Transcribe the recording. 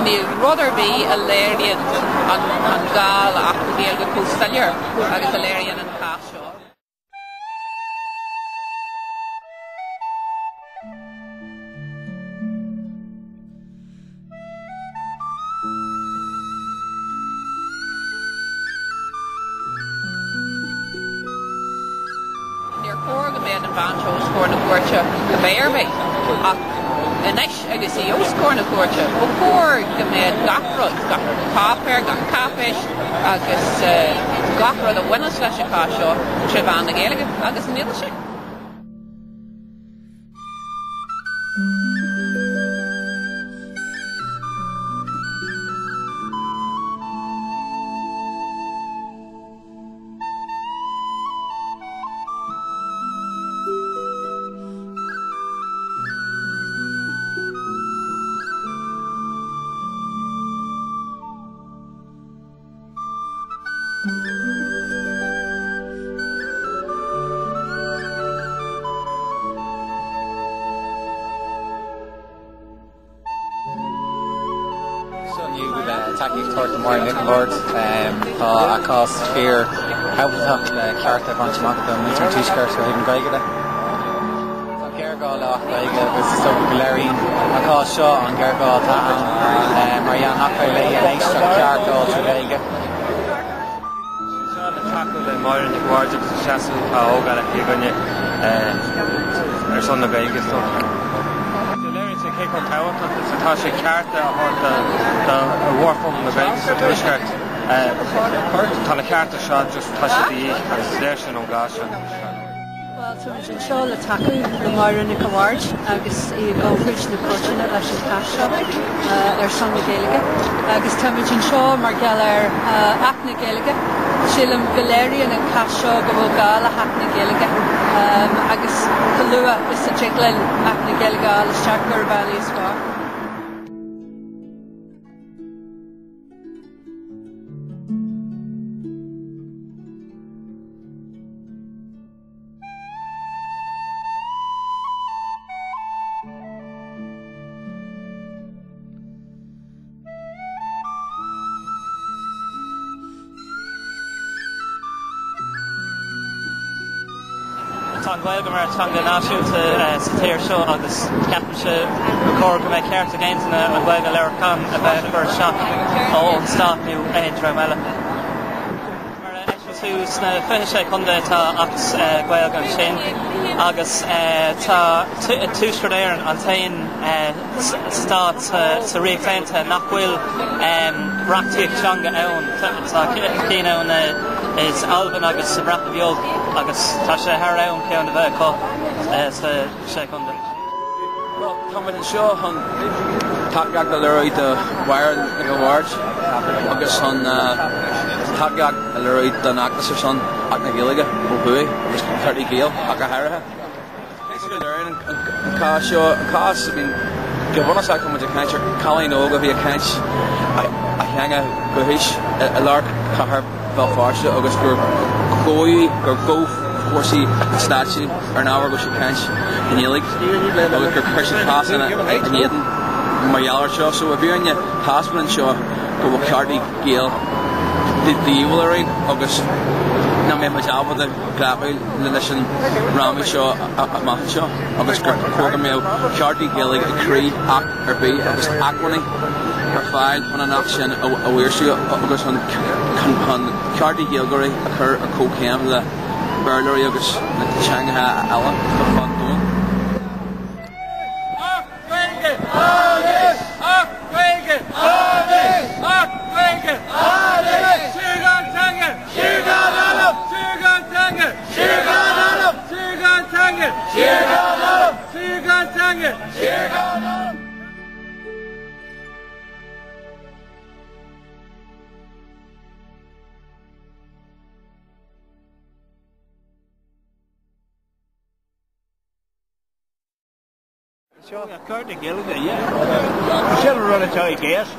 ní rudidir bhí a léiríonn an gáil ach na Gaeilge cústaillir agus a léiríonn an Cás seo. Níor chóir go mbeadh an bhainseó scóir na cúirte go béarbh ach inis agus í oscóir na cúirte ó chóir go mbeadh gachrod cáipéir cáipéis agus gachrod a bhaine leis an Cás seo trí bhean na Gaeilge agus níl sé. Bhí Máire Nic Bhaird tá Cás Mháire habaltach le ceart a bhaint amach do múinteoir tuaisceart go nGaeilge. Tá Gaeilge Acht agus is tógadh go léiríonn a Cás seo an Gaeilge Acht mar dhean acha le an éisteach ceart ó nGaeilge. Seán le taú le Máire Nic Bhaird agus seaasú tá ógáil a hAoine ar son na Gaeilge Cé Chondae tá sé cairde a bhórfum na Gaeilge sa tuaisceart tá na cairde seo just tá sé dí agus déir sin ó gá sin. Well, tuaimid seo le taú le Máire Nic Bhaird agus I ggóthúirt na cúirte leis an Cás seo ar son na Gaeilge agus tuaimid seo mar gheall ar Acht na Gaeilge sílim go léiríonn an Cás seo go bhfuil gáil a Acht na Gaeilge agus go luath is a teaghlainn Acht na Gaeilge isteach gur bailí is fearr. Tá Gaeilge mar teanga náisiúnta sa tír seo agus ceapan se cóir go bheith ceart a gcéantaine an Gaeilge leabharcán a bheith chuir seach ó an stáitniú éon meile. Mar eisiau tú sna Sé Chondae tá Acht Gaeilge an sin agus tá túisceart éireann an tain stát sa riachtainte nach bhfuil reachtaíocht teanga ann tá cín ann is Alban agus sa bhreathnaíocht agus tá sé thar ann céann a bheith có sa Sé Chondae. Well, táid an seo chun takeíocht a léiríonn de Bhaird Nic Bhaird agus chun takeíocht a léiríonn don Acht ar son Acht na Gaeilge ó buí agus chuirtí Gaeil ach a thairithe. An Cás seo Cás go bhana chumid a caiintear cálainn óga bhí a caiint a cheanga go híis a lár chathair Feirste agus gur ggóh cuasaí stáisiú ar an ábhar go sé caiint in nGaeilge agus gur chuir sé cásanna in éan mbeadh seo so a bhí aine hasman seo go bhfuil ceardaí Gaeil díomhaileoirí agus na mé meábhad a ghabh leis an rámí seo amach seo agus gur chuirga mé ceardaí Gaeilge a chrí Acht ar bí agus achhainní ar fáil chun an Acht sin a bhuiirsú agus chun ceardaí Gaeilge a chur ar cócéim le bearlairí agus na teangaithe eile go fád dúin. Acht Gaeilge! Agus! Acht Gaeilge! Agus! Acht Gaeilge! Agus! Siúgan teanga! Siúgan anam! Siúgan teanga! Siúgan anam! Siúgan teanga! Siúgan anam! Siúgan teanga! Siúgan anam! Sure, Gaeilge, yeah. She'll run it out, I guess.